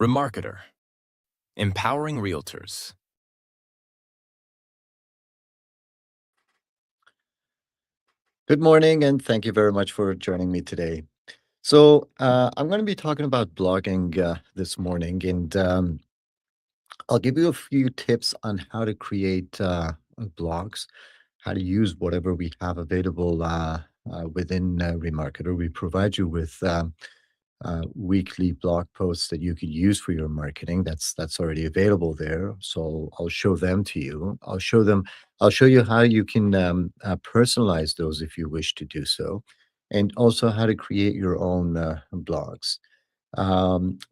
Remarketer, empowering realtors. Good morning, and thank you very much for joining me today. So, I'm going to be talking about blogging this morning, and I'll give you a few tips on how to create blogs, how to use whatever we have available within Remarketer. We provide you with weekly blog posts that you could use for your marketing. That's already available there. So I'll show them to you. I'll show you how you can personalize those if you wish to do so, and also how to create your own blogs.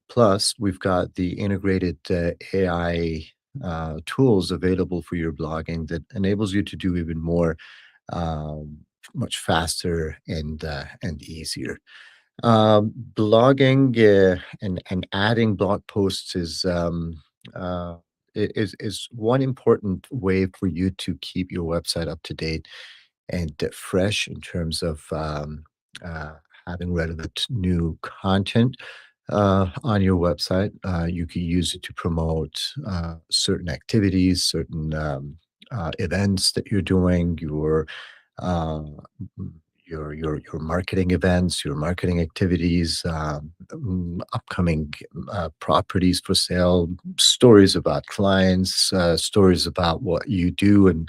Plus, we've got the integrated AI tools available for your blogging that enables you to do even more, um, much faster and easier. Blogging and adding blog posts uh, is one important way for you to keep your website up to date and fresh in terms of uh, having relevant new content on your website. You can use it to promote certain activities, certain events that you're doing, uh, your marketing events, your marketing activities, upcoming properties for sale, stories about clients, stories about what you do and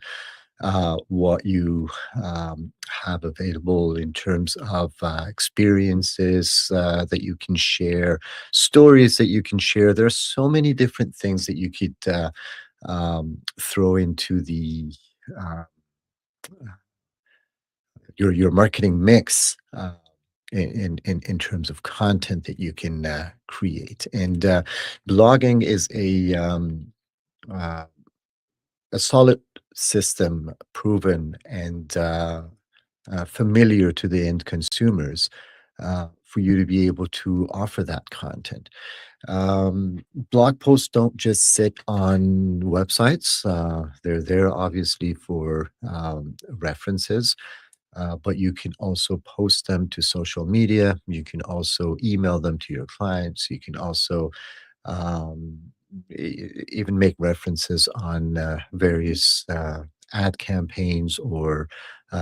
what you have available in terms of experiences that you can share, stories that you can share. There's so many different things that you could throw into the uh, your marketing mix. In terms of content that you can create, and blogging is uh, a solid system, proven and familiar to the end consumers, for you to be able to offer that content. Blog posts don't just sit on websites. They're there obviously for references, but you can also post them to social media. You can also email them to your clients. You can also um, even make references on various ad campaigns or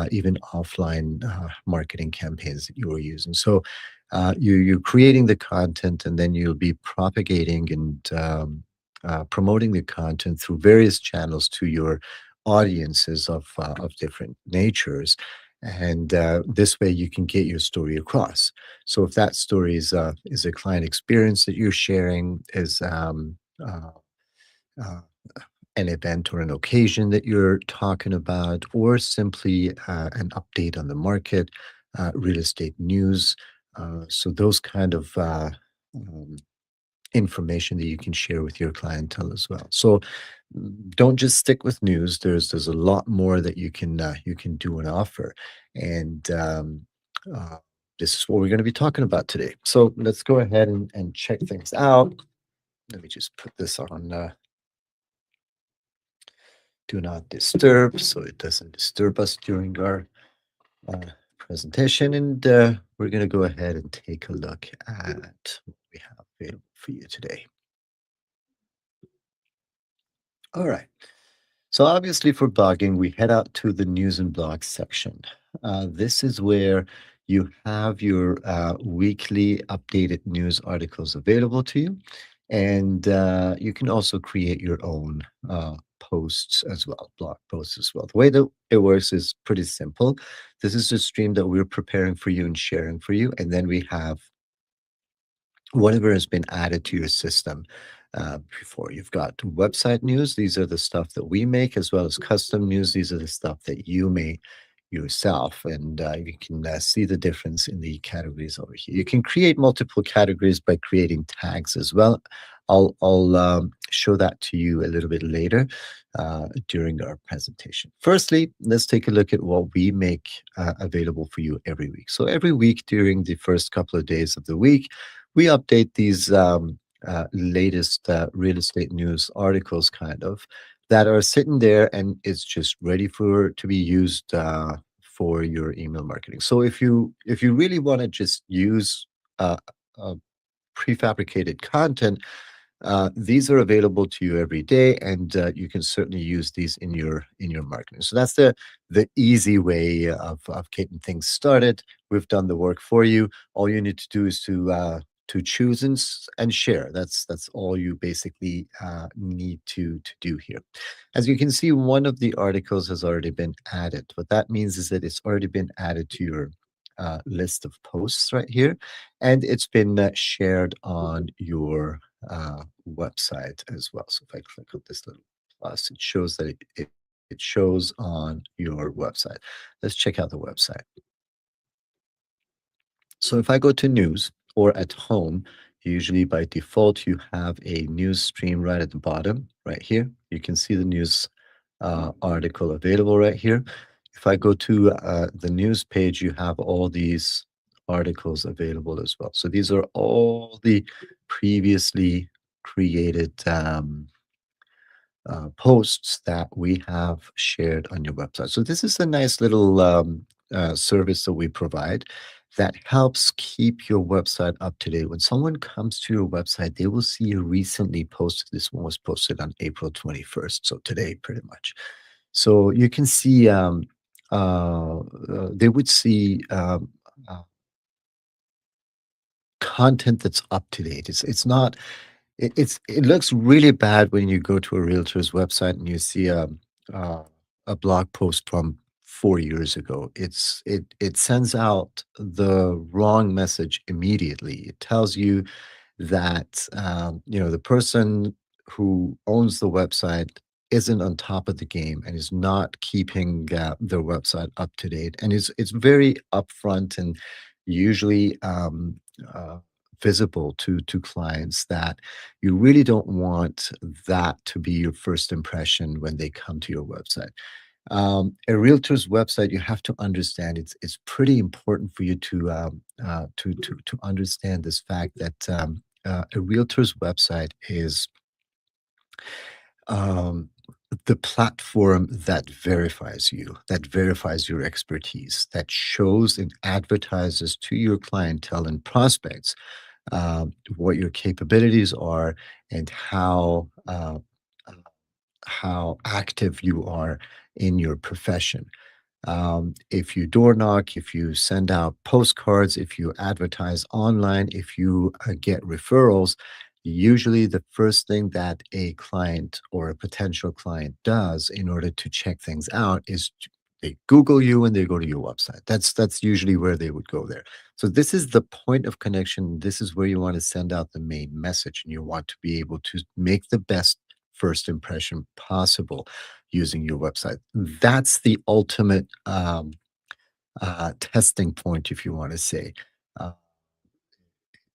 even offline marketing campaigns that you are using. So you're creating the content, and then you'll be propagating and promoting the content through various channels to your audiences of different natures. And this way, you can get your story across. So if that story is a client experience that you're sharing, is uh, uh, an event or an occasion that you're talking about, or simply an update on the market, real estate news. So those kind of um, information that you can share with your clientele as well. So don't just stick with news. There's a lot more that you can do and offer, and uh, this is what we're going to be talking about today. So let's go ahead and check things out. Let me just put this on do not disturb so it doesn't disturb us during our uh, presentation, and we're going to go ahead and take a look at what we have available for you today. All right. So obviously for blogging, we head out to the news and blogs section. This is where you have your weekly updated news articles available to you. And you can also create your own posts as well, blog posts as well. The way that it works is pretty simple. This is the stream that we're preparing for you and sharing for you. And then we have whatever has been added to your system before. You've got website news. These are the stuff that we make, as well as custom news. These are the stuff that you make yourself. And you can see the difference in the categories over here. You can create multiple categories by creating tags as well. I'll show that to you a little bit later during our presentation. Firstly, let's take a look at what we make available for you every week. So every week during the first couple of days of the week, we update these latest real estate news articles, kind of, that are sitting there, and it's just ready for to be used for your email marketing. So if you really want to just use uh, uh, prefabricated content, These are available to you every day, and you can certainly use these in your marketing. So that's the easy way of getting things started. We've done the work for you. All you need to do is to choose and share. That's all you basically need to do here. As you can see, one of the articles has already been added. What that means is that it's already been added to your list of posts right here, and it's been shared on your website as well. So if I click on this little plus, it shows that it shows on your website. Let's check out the website. So if I go to news or at home, usually by default, you have a news stream right at the bottom, right here. You can see the news article available right here. If I go to the news page, you have all these articles available as well. So these are all the previously created posts that we have shared on your website. So this is a nice little service that we provide that helps keep your website up to date. When someone comes to your website, they will see you recently posted. This one was posted on April 21st, so today pretty much. So you can see they would see uh, content that's up to date. It's not it looks really bad when you go to a realtor's website and you see uh, a blog post from 4 years ago. It sends out the wrong message immediately. It tells you that, you know, the person who owns the website isn't on top of the game and is not keeping their website up to date, and it's very upfront and usually uh, visible to clients that you really don't want that to be your first impression when they come to your website. A realtor's website, you have to understand it's pretty important for you to understand this fact that a realtor's website is um, the platform that verifies you, that verifies your expertise, that shows and advertises to your clientele and prospects what your capabilities are and uh, how active you are in your profession. If you door knock, if you send out postcards, if you advertise online, if you get referrals, usually the first thing that a client or a potential client does in order to check things out is they Google you and they go to your website. That's usually where they would go there. So this is the point of connection. This is where you want to send out the main message, and you want to be able to make the best first impression possible using your website. That's the ultimate testing point, if you want to say. Uh,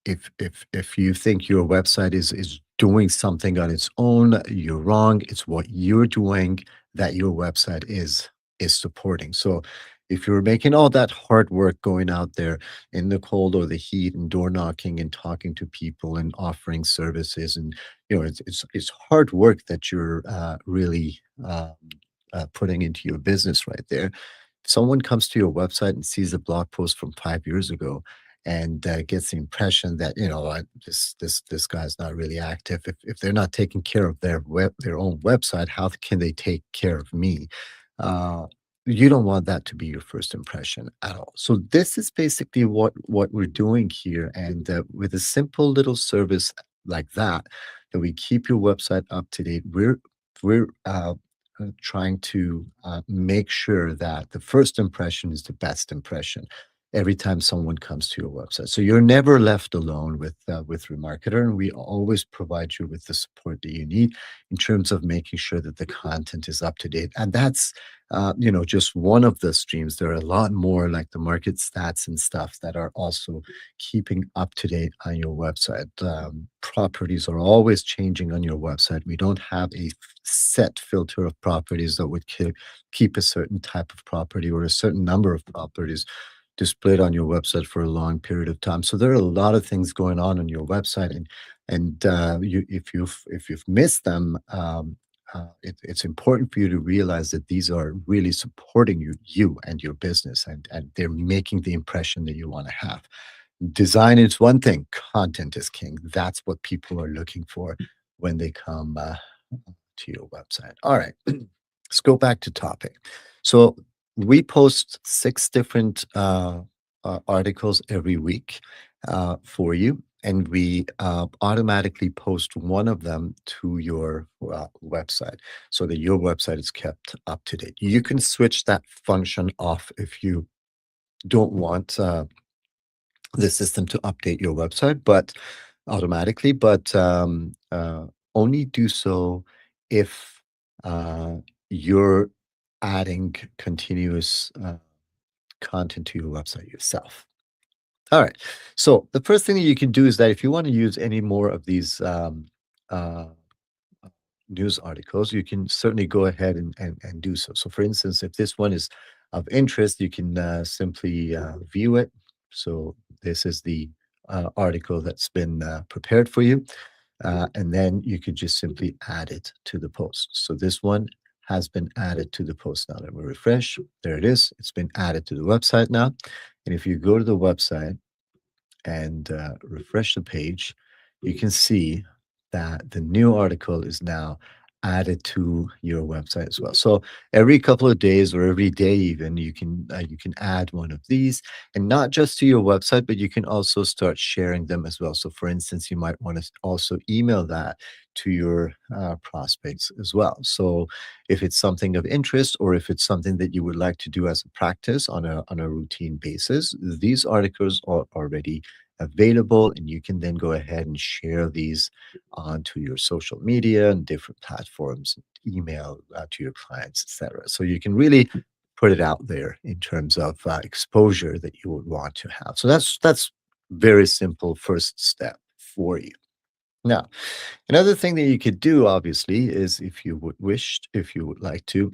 if you think your website is doing something on its own, you're wrong. It's what you're doing that your website is supporting. So if you're making all that hard work going out there in the cold or the heat and door knocking and talking to people and offering services, and you know it's hard work that you're really putting into your business right there. Someone comes to your website and sees a blog post from 5 years ago and gets the impression that, you know, this guy's not really active. If they're not taking care of their own website, how can they take care of me? Uh, you don't want that to be your first impression at all. So this is basically what we're doing here, and with a simple little service like that we keep your website up to date. We're trying to make sure that the first impression is the best impression every time someone comes to your website. So you're never left alone with Remarketer, and we always provide you with the support that you need in terms of making sure that the content is up to date. And that's you know, just one of the streams. There are a lot more, like the market stats and stuff, that are also keeping up to date on your website. Properties are always changing on your website. We don't have a set filter of properties that would keep a certain type of property or a certain number of properties displayed on your website for a long period of time. So there are a lot of things going on your website, and if you've missed them, it's important for you to realize that these are really supporting you and your business, and they're making the impression that you want to have. Design is one thing, content is king. That's what people are looking for when they come to your website. All right, let's go back to topic. So we post 6 different articles every week for you, and we automatically post one of them to your website so that your website is kept up to date. You can switch that function off if you don't want the system to update your website, but automatically, but only do so if you're adding continuous content to your website yourself. All right. So the first thing that you can do is that if you want to use any more of these uh, news articles, you can certainly go ahead and do so. So, for instance, if this one is of interest, you can simply view it. So, this is the article that's been prepared for you. And then you could just simply add it to the post. So, this one has been added to the post now. Let me refresh. There it is. It's been added to the website now. And if you go to the website and refresh the page, you can see that the new article is now added to your website as well. So every couple of days or every day even you can add one of these, and not just to your website, but you can also start sharing them as well. So for instance, you might want to also email that to your prospects as well. So if it's something of interest or if it's something that you would like to do as a practice on a routine basis, these articles are already available, and you can then go ahead and share these onto your social media and different platforms, email to your clients, etc. So you can really put it out there in terms of exposure that you would want to have. So that's very simple first step for you. Now, another thing that you could do, obviously, is if you would like to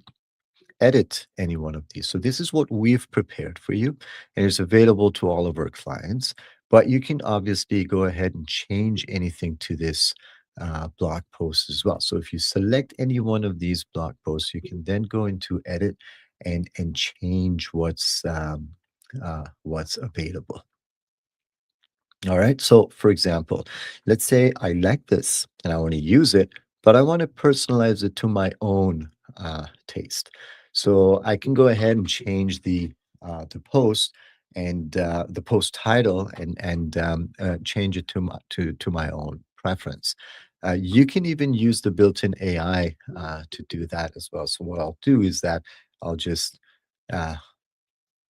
edit any one of these. So this is what we've prepared for you, and it's available to all of our clients. But you can obviously go ahead and change anything to this blog post as well. So if you select any one of these blog posts, you can then go into edit and change what's available. All right. So, for example, let's say I like this and I want to use it, but I want to personalize it to my own taste. So I can go ahead and change the post and the post title and change it to my own preference. You can even use the built-in AI to do that as well. So what I'll do is that I'll just uh,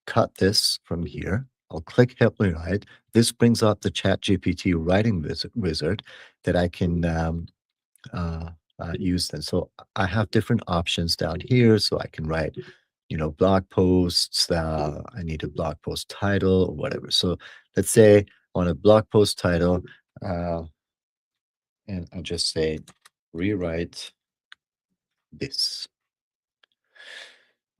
cut this from here. I'll click Help Me Write. This brings up the ChatGPT writing wizard that I can uh, use. Then, so I have different options down here. So I can write, blog posts. I need a blog post title or whatever. So let's say on a blog post title, uh, and I'll just say rewrite this.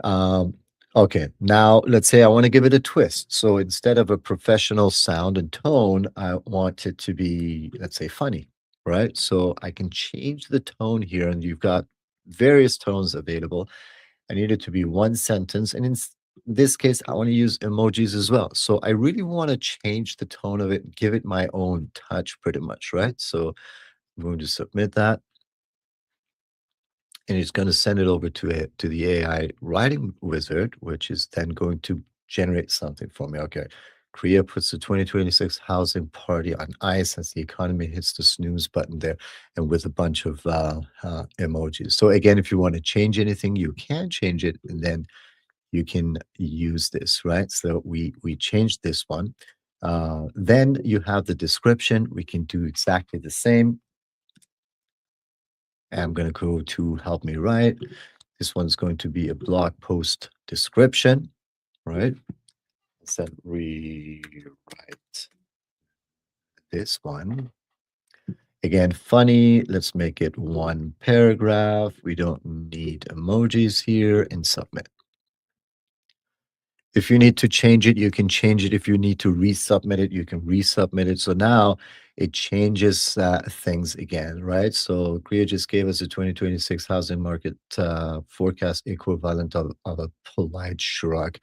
Um, okay, now let's say I want to give it a twist. So instead of a professional sound and tone, I want it to be, let's say, funny, right? So I can change the tone here, and you've got various tones available. I need it to be one sentence, and in this case, I want to use emojis as well. So I really want to change the tone of it, give it my own touch, pretty much, right? So I'm going to submit that, and it's going to send it over to the AI writing wizard, which is then going to generate something for me. Okay, Korea puts the 2026 housing party on ice as the economy hits the snooze button there, and with a bunch of emojis. So again, if you want to change anything, you can change it, and then you can use this, right? So we changed this one. Then you have the description. We can do exactly the same. I'm going to go to Help Me Write. This one's going to be a blog post description, right? Let's then rewrite this one. Again, funny. Let's make it one paragraph. We don't need emojis here, and submit. If you need to change it, you can change it. If you need to resubmit it, you can resubmit it. So now it changes things again, right? So Korea just gave us a 2026 housing market forecast equivalent of a polite shrug.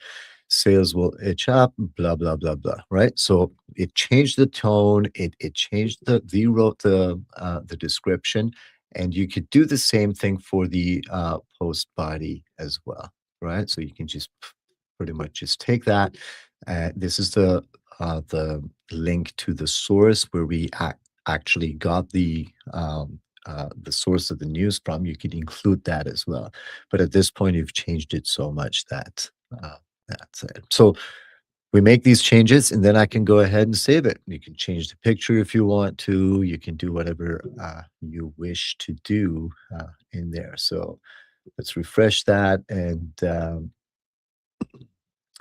sales will itch up, blah, blah, blah, blah, right? So it changed the tone, it changed rewrote the description, and you could do the same thing for the post body as well, right? So you can just pretty much just take that. This is the link to the source where we actually got the source of the news from. You could include that as well. But at this point, you've changed it so much that that's it. So we make these changes, and then I can go ahead and save it. You can change the picture if you want to. You can do whatever you wish to do in there. So let's refresh that, and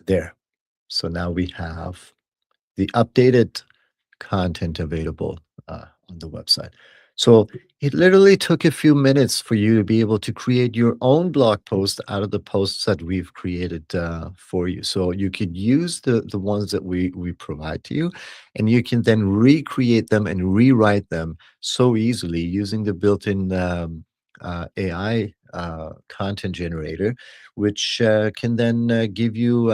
there. So now we have the updated content available on the website. So it literally took a few minutes for you to be able to create your own blog post out of the posts that we've created for you. So you could use the ones that we provide to you, and you can then recreate them and rewrite them so easily using the built-in AI content generator, which can then give you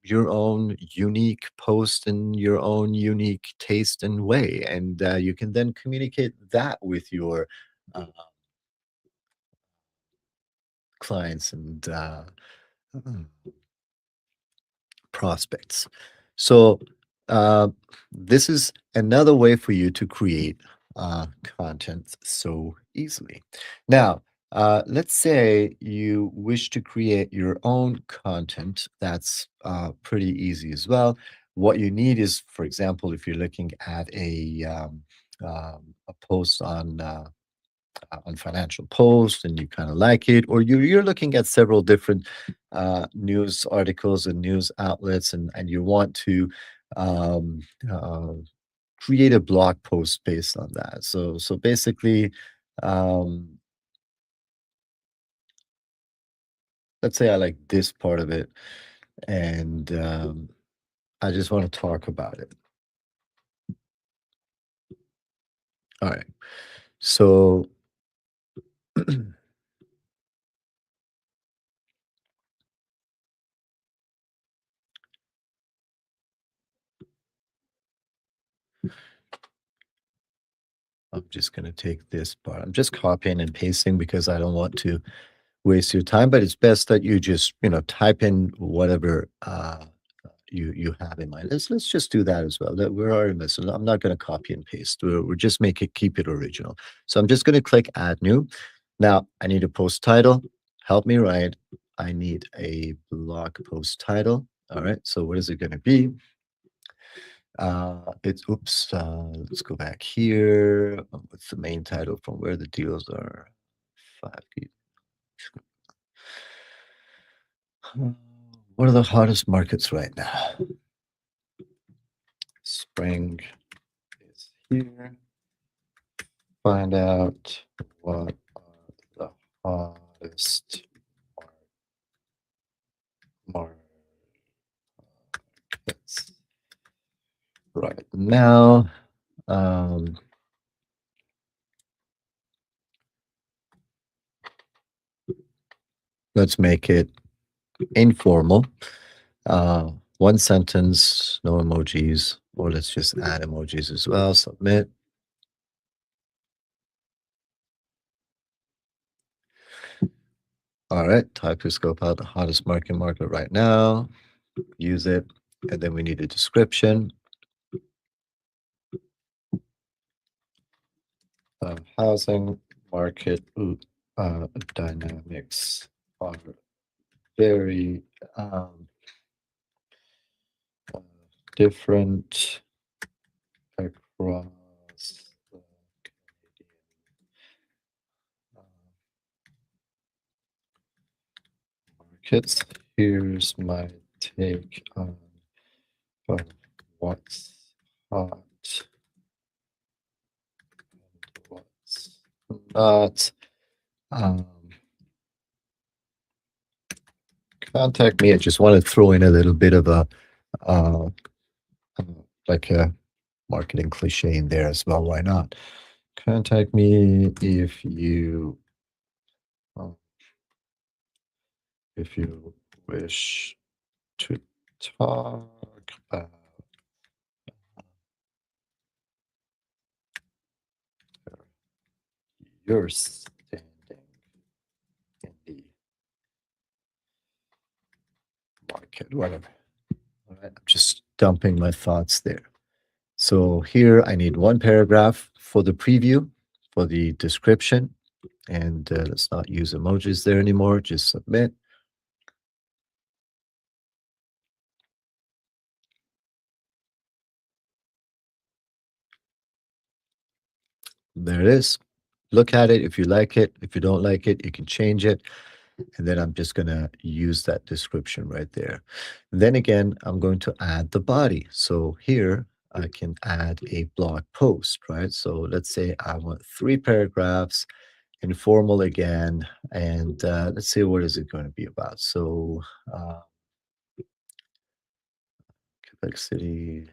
your own unique post and your own unique taste and way. And you can then communicate that with your uh, clients and mm, prospects. So, uh, this is another way for you to create content so easily. Now, let's say you wish to create your own content. That's pretty easy as well. What you need is, for example, if you're looking at a post on Financial Post and you kind of like it, or you're looking at several different news articles and news outlets, and you want to um, uh, create a blog post based on that. So basically, um, let's say I like this part of it, and I just want to talk about it. All right. So I'm just going to take this part. I'm just copying and pasting because I don't want to waste your time, but it's best that you just, type in whatever you have in mind. Let's just do that as well. That we're already missing. I'm not going to copy and paste. We're just keep it original. So I'm just going to click add new. Now I need a post title. Help me write. I need a blog post title. All right. So what is it going to be? It's oops. Let's go back here. What's the main title from where the deals are? 5 feet. What are the hottest markets right now? Spring is here. Find out what are the hottest markets right now. Let's make it informal. One sentence, no emojis, or let's just add emojis as well. Submit. All right, type to scope out the hottest market right now. Use it, and then we need a description. Housing market dynamics are very different across the Canadian markets. Here's my take on what's hot and what's not. Um, Contact me. I just want to throw in a little bit of uh, uh, like a marketing cliche in there as well. Why not? Contact me uh, if you wish to talk about your standing in the market, whatever. All right, I'm just dumping my thoughts there. So here I need one paragraph for the preview, for the description, and let's not use emojis there anymore. Just submit. There it is. Look at it. If you like it, if you don't like it, you can change it. And then I'm just going to use that description right there. Then again, I'm going to add the body. So here I can add a blog post, right? So let's say I want 3 paragraphs, informal again, and let's see, what is it going to be about? So Quebec City,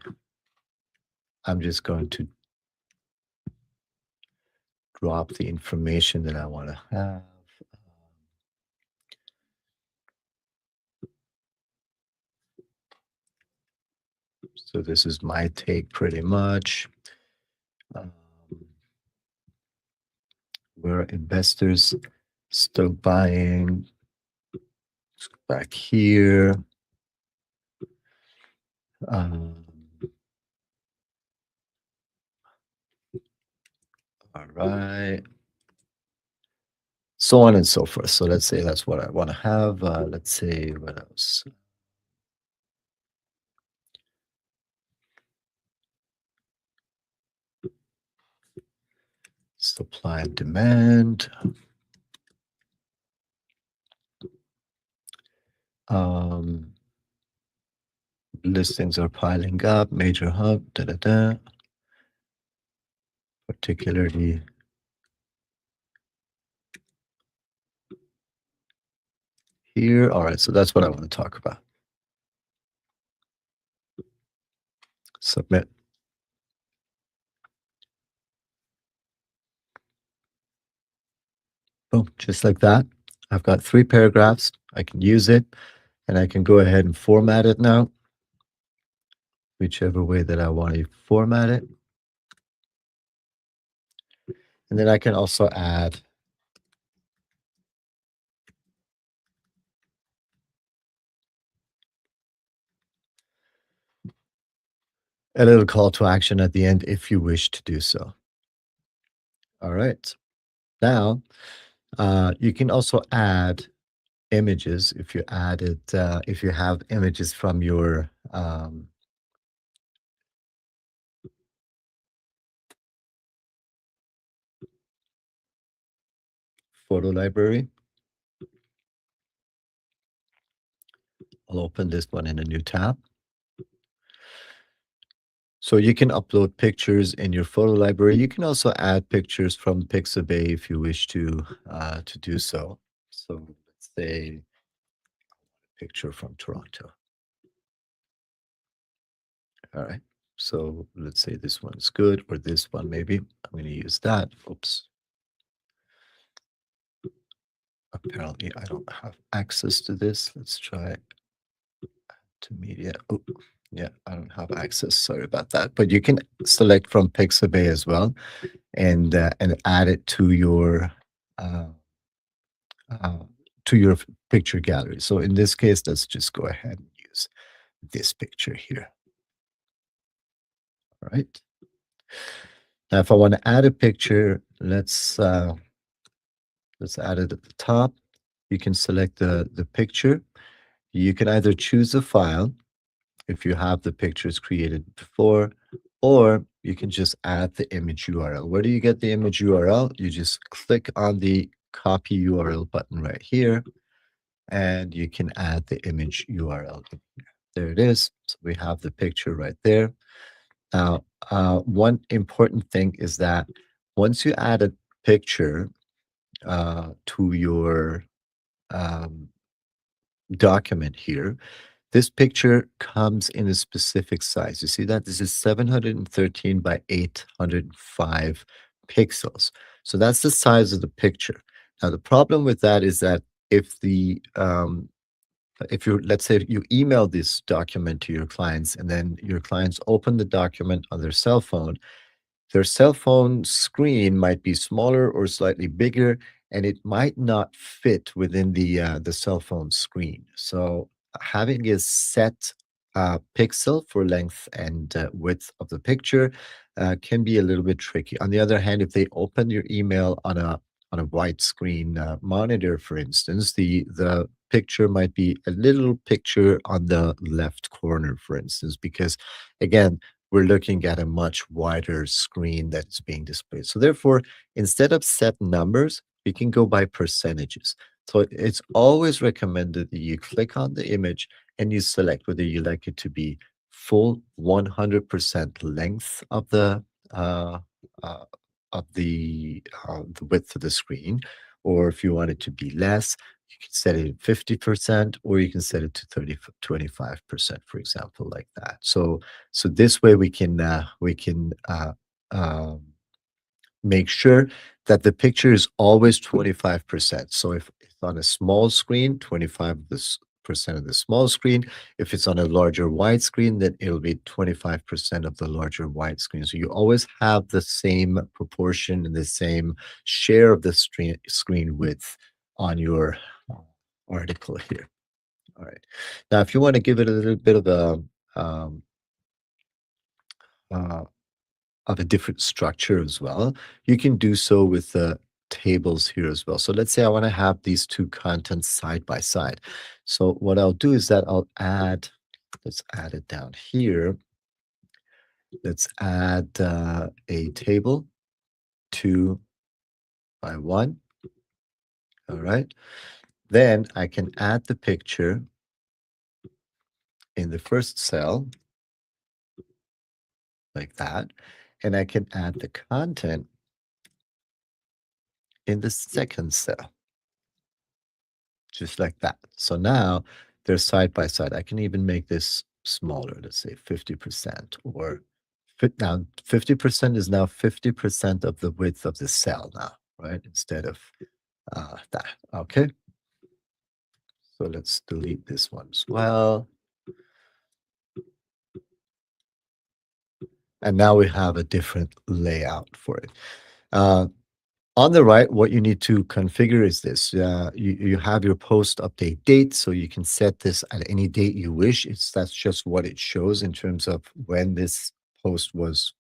I'm just going to drop the information that I want to have. So this is my take pretty much. Where investors still buying. Let's go back here. All right. So on and so forth. So let's say that's what I want to have. Let's say what else? Supply and demand. Listings are piling up. Major hub. Particularly here. All right. So that's what I want to talk about. Submit. Boom. Just like that. I've got 3 paragraphs. I can use it, and I can go ahead and format it now, whichever way that I want to format it. And then I can also add a little call to action at the end if you wish to do so. All right. Now, you can also add images if you added, if you have images from your photo library. I'll open this one in a new tab. So you can upload pictures in your photo library. You can also add pictures from Pixabay if you wish to do so. So let's say a picture from Toronto. All right. So let's say this one's good, or this one maybe. I'm going to use that. Oops. Apparently, I don't have access to this. Let's try to media. Oh, yeah, I don't have access. Sorry about that. But you can select from Pixabay as well, and add it uh, to your picture gallery. So in this case, let's just go ahead and use this picture here. All right. Now, if I want to add a picture, let's add it at the top. You can select the picture. You can either choose a file if you have the pictures created before, or you can just add the image URL. Where do you get the image URL? You just click on the copy URL button right here, and you can add the image URL in here. There it is. So we have the picture right there. Now, one important thing is that once you add a picture to your document here, this picture comes in a specific size. You see that? This is 713 by 805 pixels. So that's the size of the picture. Now, the problem with that is that if the if you, let's say you email this document to your clients and then your clients open the document on their cell phone screen might be smaller or slightly bigger, and it might not fit within the cell phone screen. So having a set pixel for length and width of the picture can be a little bit tricky. On the other hand, if they open your email on a widescreen monitor, for instance, the picture might be a little picture on the left corner, for instance, because again, we're looking at a much wider screen that's being displayed. So therefore, instead of set numbers, we can go by percentages. So it's always recommended that you click on the image and you select whether you like it to be full 100% length uh, uh, of the width of the screen, or if you want it to be less, you can set it at 50%, or you can set it to 25%, for example, like that. So this way we can make sure that the picture is always 25%. So if it's on a small screen, 25 of this percent of the small screen. If it's on a larger wide screen, then it'll be 25% of the larger wide screen. So you always have the same proportion and the same share of the screen width on your uh, article here. All right. Now, if you want to give it a little bit um, uh, of a different structure as well, you can do so with the tables here as well. So let's say I want to have these two contents side by side. So what I'll do is that let's add it down here. Let's add a table 2 by 1. All right. Then I can add the picture in the first cell like that. And I can add the content in the second cell, just like that. So now they're side by side. I can even make this smaller, let's say 50%, or now 50% is now 50% of the width of the cell now, right? Instead of that. Okay. So let's delete this one as well. And now we have a different layout for it. Uh, On the right, what you need to configure is this. You have your post update date, so you can set this at any date you wish. That's just what it shows in terms of when this post was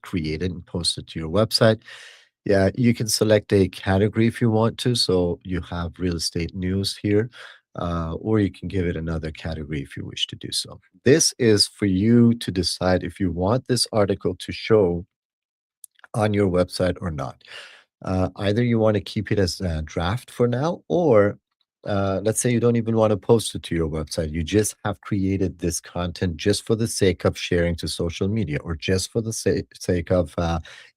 created and posted to your website. Yeah, you can select a category if you want to. So you have real estate news here, or you can give it another category if you wish to do so. This is for you to decide if you want this article to show on your website or not. Either you want to keep it as a draft for now, or let's say you don't even want to post it to your website. You just have created this content just for the sake of sharing to social media, or just for the sake of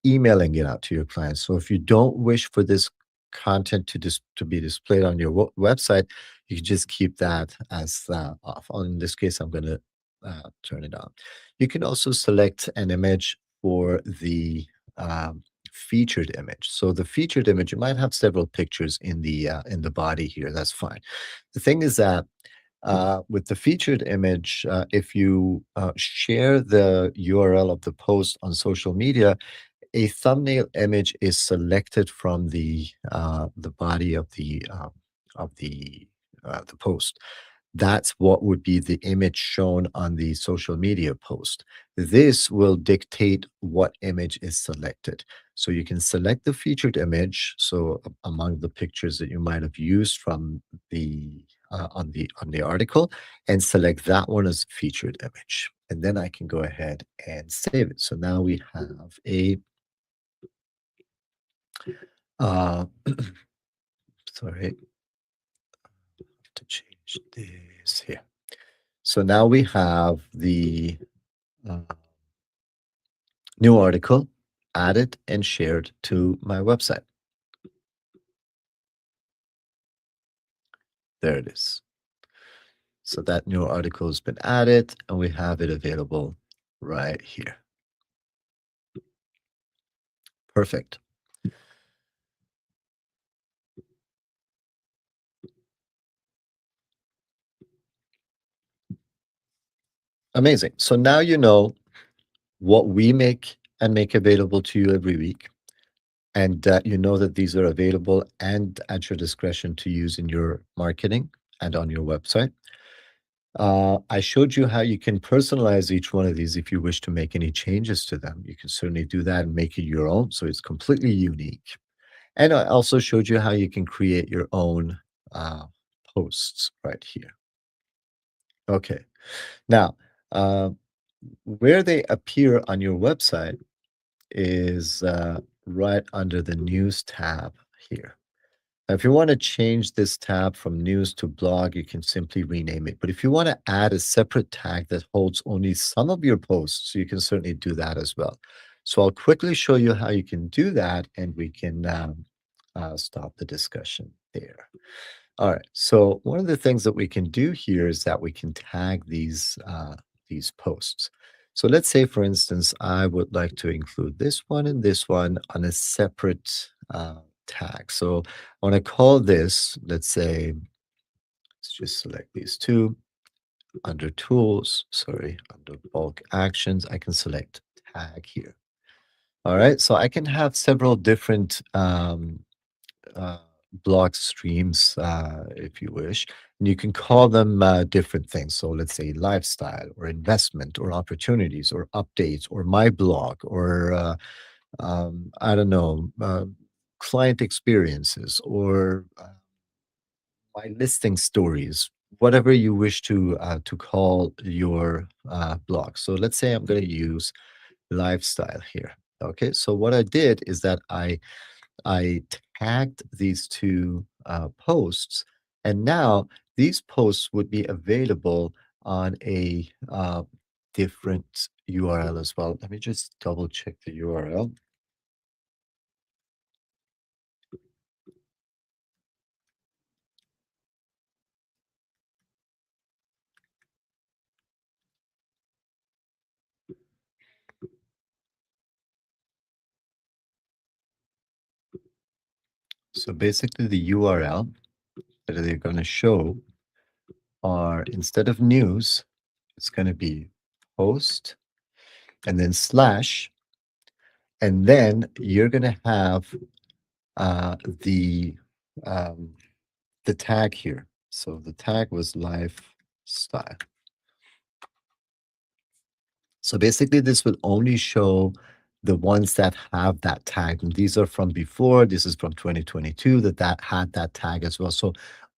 emailing it out to your clients. So if you don't wish for this content to be displayed on your website, you can just keep that as off. In this case, I'm going to turn it on. You can also select an image for the um, featured image. So the featured image, you might have several pictures in the body here. That's fine. The thing is that with the featured image, if you share the URL of the post on social media, a thumbnail image is selected from the body of the post. That's what would be the image shown on the social media post. This will dictate what image is selected. So you can select the featured image. So among the pictures that you might have used from the on the article, and select that one as featured image. And then I can go ahead and save it. So now we have a uh, sorry, to change this here. So now we have the uh, new article added and shared to my website. There it is. So that new article has been added and we have it available right here. Perfect. Amazing. So now you know what we make and make available to you every week. And you know that these are available and at your discretion to use in your marketing and on your website. I showed you how you can personalize each one of these if you wish to make any changes to them. You can certainly do that and make it your own, so it's completely unique. And I also showed you how you can create your own uh, posts right here. Okay. Now, uh, where they appear on your website is right under the news tab here. Now, if you want to change this tab from news to blog, you can simply rename it. But if you want to add a separate tag that holds only some of your posts, you can certainly do that as well. So I'll quickly show you how you can do that, and we can stop the discussion there. All right. So one of the things that we can do here is that we can tag these posts. So let's say, for instance, I would like to include this one and this one on a separate tag. So I want to call this, let's say, let's just select these two under tools. Sorry, under bulk actions, I can select tag here. All right. So I can have several different uh, blog streams, if you wish. And you can call them different things. So let's say lifestyle or investment or opportunities or updates or my blog or I don't know, client experiences or my listing stories, whatever you wish to call your blog. So let's say I'm going to use lifestyle here. Okay, so what I did is that I tagged these two posts, and now these posts would be available on a different URL as well. Let me just double check the URL. So basically, the URL that they're going to show are, instead of news, it's going to be post and then slash, and then you're going to have uh, the um, the tag here. So the tag was lifestyle. So basically, this will only show the ones that have that tag. And these are from before. This is from 2022 that had that tag as well. So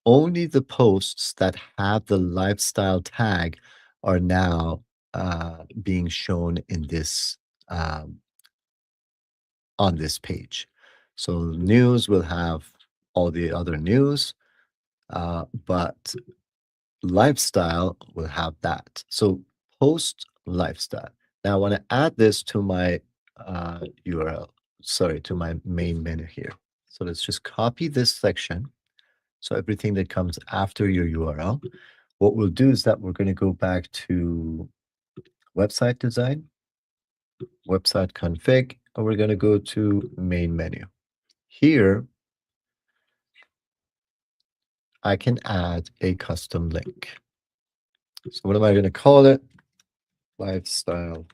only the posts that have the lifestyle tag are now being shown in this on this page. So news will have all the other news, but lifestyle will have that. So post lifestyle. Now I want to add this to my URL, sorry, to my main menu here. So let's just copy this section. So everything that comes after your URL. What we'll do is that we're going to go back to website design, website config, and we're going to go to main menu. Here, I can add a custom link. So what am I going to call it? Lifestyle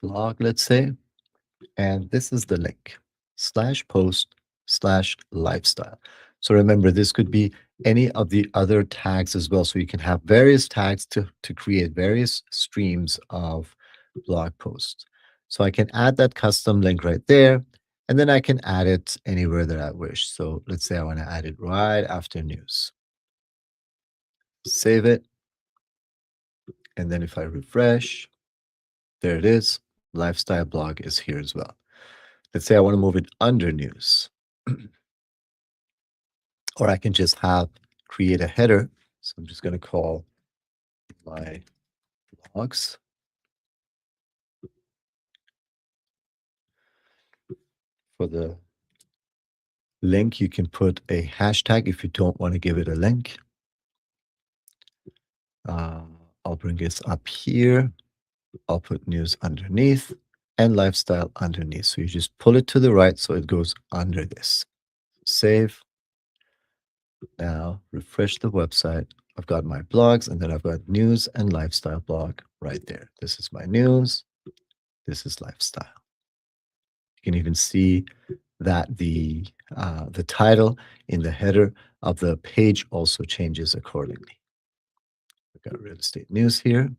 blog, let's say. And this is the link, /post/lifestyle. So remember, this could be any of the other tags as well. So you can have various tags to create various streams of blog posts. So I can add that custom link right there, and then I can add it anywhere that I wish. So let's say I want to add it right after news. Save it. And then if I refresh, there it is. Lifestyle blog is here as well. Let's say I want to move it under news. Or I can just create a header. So I'm just going to call my blogs. For the link, you can put a hashtag if you don't want to give it a link. I'll bring this up here. I'll put news underneath and lifestyle underneath. So you just pull it to the right so it goes under this. Save. Now refresh the website. I've got my blogs, and then I've got news and lifestyle blog right there. This is my news. This is lifestyle. You can even see that the title in the header of the page also changes accordingly. We've got real estate news here.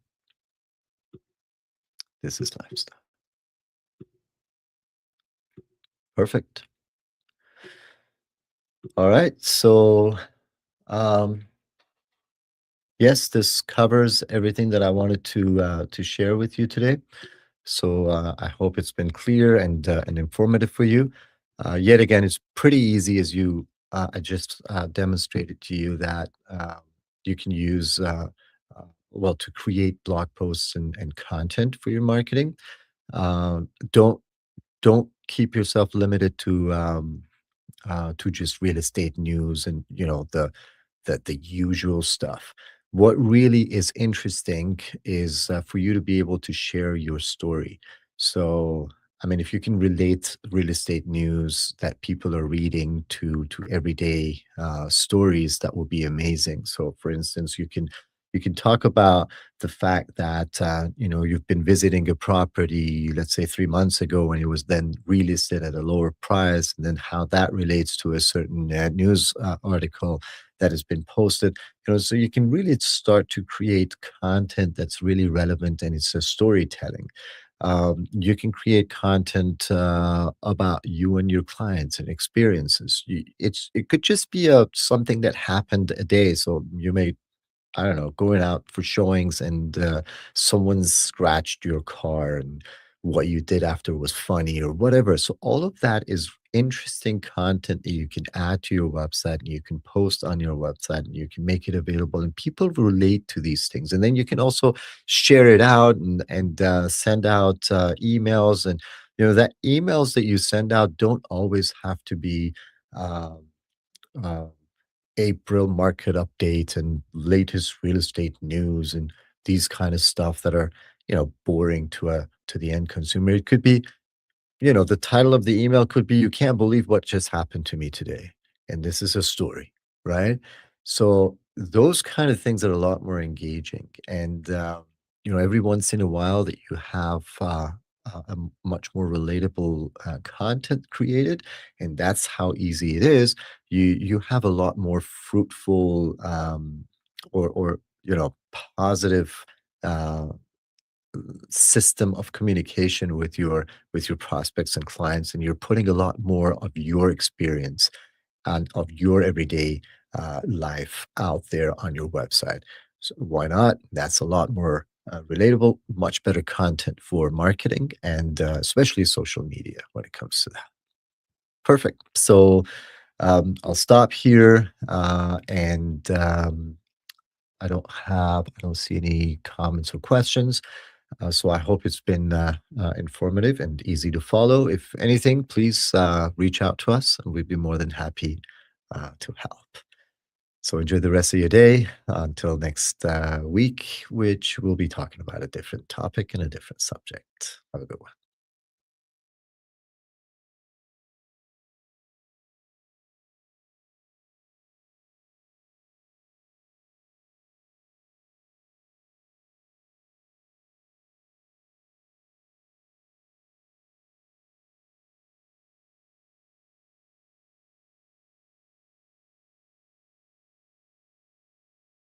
This is lifestyle. Perfect. All right. So, um, yes, this covers everything that I wanted to share with you today. So I hope it's been clear and informative for you. Yet again, it's pretty easy as I just demonstrated to you that you can use well to create blog posts and content for your marketing. Don't keep yourself limited to just real estate news and the usual stuff. What really is interesting is for you to be able to share your story. So, I mean, if you can relate real estate news that people are reading to everyday stories, that would be amazing. So, for instance, you can talk about the fact that you've been visiting a property, let's say 3 months ago, and it was then relisted at a lower price, and then how that relates to a certain news article that has been posted. So you can really start to create content that's really relevant, and it's a storytelling. You can create content about you and your clients and experiences. It could just be something that happened a day. So you may, I don't know, going out for showings, and someone scratched your car, and what you did after was funny or whatever. So all of that is interesting content that you can add to your website, and you can post on your website, and you can make it available, and people relate to these things. And then you can also share it out and send out emails. And that emails that you send out don't always have to be um, uh, April market update and latest real estate news and these kind of stuff that are, boring to the end consumer. It could be, the title of the email could be, "You can't believe what just happened to me today." And this is a story, right? So those kind of things are a lot more engaging. And, every once in a while that you have much more relatable content created, and that's how easy it is. You have a lot more fruitful or positive uh, system of communication with your prospects and clients, and you're putting a lot more of your experience and of your everyday life out there on your website. So why not? That's a lot more relatable, much better content for marketing, and especially social media when it comes to that. Perfect. So I'll stop here, and I don't see any comments or questions. So I hope it's been informative and easy to follow. If anything, please reach out to us, and we'd be more than happy to help. So enjoy the rest of your day until next week, which we'll be talking about a different topic and a different subject. Have a good one.